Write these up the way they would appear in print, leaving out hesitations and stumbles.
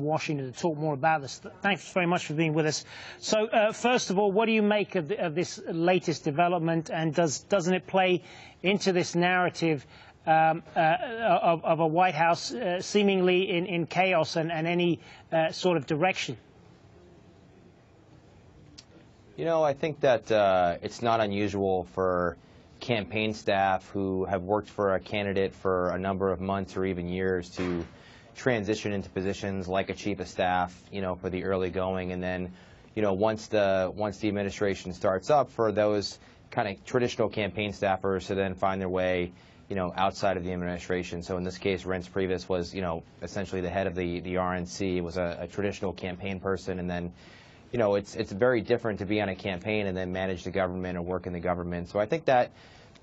Washington to talk more about this. Thanks very much for being with us. So, first of all, what do you make of this latest development, and doesn't it play into this narrative of a White House seemingly in chaos and any sort of direction? You know, I think that it's not unusual for campaign staff who have worked for a candidate for a number of months or even years to transition into positions like a chief of staff, you know, for the early going, and then, you know, once the administration starts up, for those kind of traditional campaign staffers to then find their way, you know, outside of the administration. So in this case, Reince Priebus was, you know, essentially the head of the RNC, was a traditional campaign person, and then, you know, it's very different to be on a campaign and then manage the government or work in the government. So I think that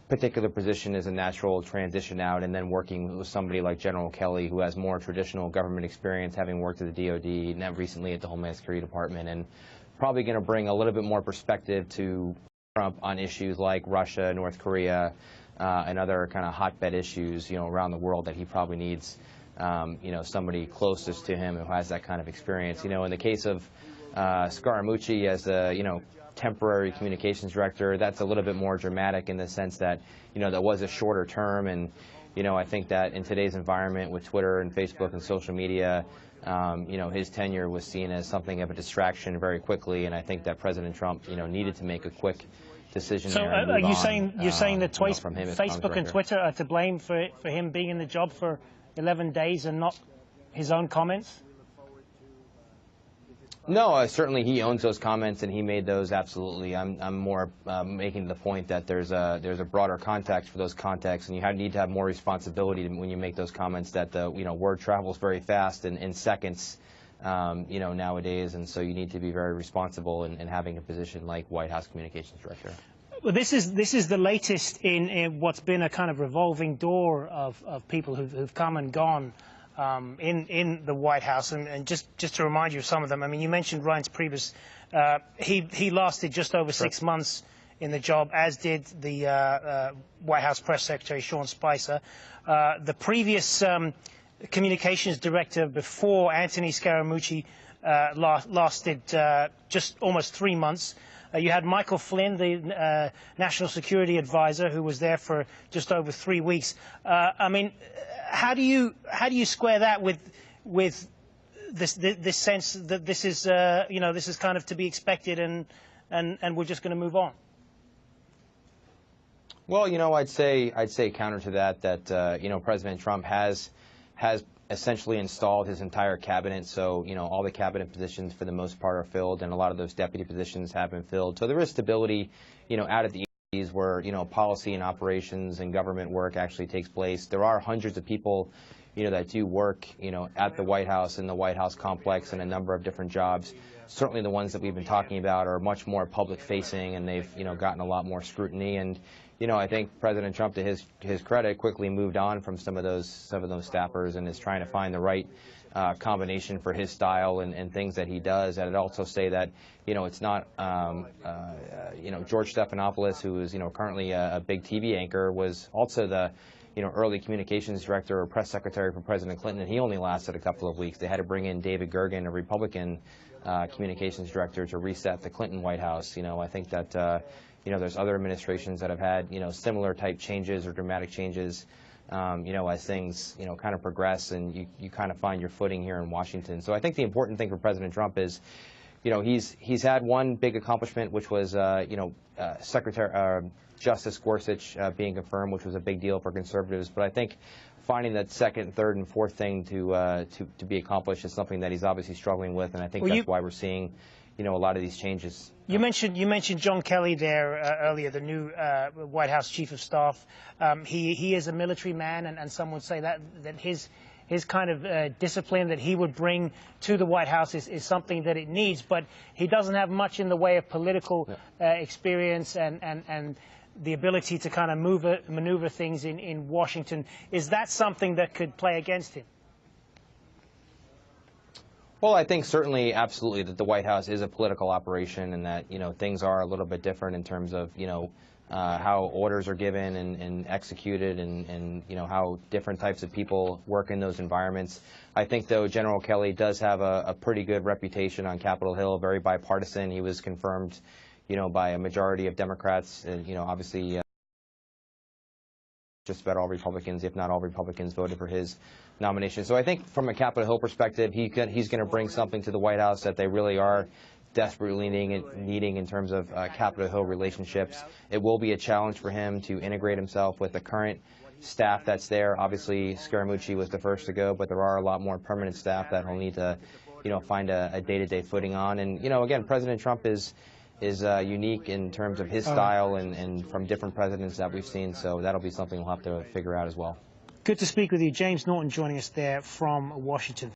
particular position is a natural transition out, and then working with somebody like General Kelly, who has more traditional government experience, having worked at the DOD and recently at the Homeland Security Department, and probably going to bring a little bit more perspective to Trump on issues like Russia, North Korea, and other kind of hotbed issues, you know, around the world that he probably needs, you know, somebody closest to him who has that kind of experience. You know, in the case of Scaramucci as a, you know, temporary communications director, that's a little bit more dramatic in the sense that, you know, that was a shorter term, and, you know, I think that in today's environment with Twitter and Facebook and social media, you know, his tenure was seen as something of a distraction very quickly, and I think that President Trump, you know, needed to make a quick decision. So are you saying that you know, from him as Facebook and Twitter are to blame for him being in the job for 11 days and not his own comments? No, certainly he owns those comments and he made those, absolutely. I'm more making the point that there's a broader context for those contexts, and you need to have more responsibility when you make those comments, that the, you know, word travels very fast in seconds, you know, nowadays, and so you need to be very responsible in having a position like White House Communications Director. Well, this is the latest in what's been a kind of revolving door of people who've come and gone in the White House, and just to remind you of some of them. I mean, you mentioned Reince Priebus. He lasted just over 6 months in the job, as did the White House Press Secretary Sean Spicer. The previous communications director before Anthony Scaramucci lasted just almost 3 months. You had Michael Flynn, the National Security Advisor, who was there for just over 3 weeks. I mean, how do you square that with this sense that this is you know, this is kind of to be expected, and we're just going to move on? Well, you know, I'd say counter to that you know, President Trump has essentially installed his entire cabinet. So, you know, all the cabinet positions for the most part are filled, and a lot of those deputy positions have been filled. So there is stability, you know, out at the agencies where, you know, policy and operations and government work actually takes place. There are hundreds of people, you know, that do work, you know, at the White House and the White House complex, and a number of different jobs. Certainly the ones that we've been talking about are much more public facing, and they've, you know, gotten a lot more scrutiny. And, you know, I think President Trump, to his credit, quickly moved on from some of those staffers, and is trying to find the right combination for his style and things that he does. And I'd also say that, you know, it's not, you know, George Stephanopoulos, who is, you know, currently a big TV anchor, was also the, you know, early communications director or press secretary for President Clinton, and he only lasted a couple of weeks. They had to bring in David Gergen, a Republican communications director, to reset the Clinton White House. You know, I think that you know, there's other administrations that have had, you know, similar type changes or dramatic changes, you know, as things, you know, kind of progress, and you kind of find your footing here in Washington. So I think the important thing for President Trump is, you know, he's had one big accomplishment, which was, you know, Justice Gorsuch being confirmed, which was a big deal for conservatives. But I think finding that second, third, and fourth thing to be accomplished is something that he's obviously struggling with, and I think that's why we're seeing, you know, a lot of these changes. You mentioned John Kelly there earlier, the new White House Chief of Staff. He is a military man, and some would say that his kind of discipline that he would bring to the White House is something that it needs, but he doesn't have much in the way of political experience and the ability to kind of maneuver things in Washington. Is that something that could play against him? Well, I think certainly, absolutely, that the White House is a political operation, and that things are a little bit different in terms of how orders are given and executed, and how different types of people work in those environments. I think, though, General Kelly does have a pretty good reputation on Capitol Hill, very bipartisan. He was confirmed, by a majority of Democrats, obviously. Just about all Republicans, if not all Republicans, voted for his nomination. So I think from a Capitol Hill perspective, he's going to bring something to the White House that they really are desperately needing in terms of Capitol Hill relationships. It will be a challenge for him to integrate himself with the current staff that's there. Obviously, Scaramucci was the first to go, but there are a lot more permanent staff that he'll need to, find a day-to-day footing on. And, again, President Trump is unique in terms of his style and from different presidents that we've seen, so that'll be something we'll have to figure out as well. Good to speak with you. James Norton joining us there from Washington.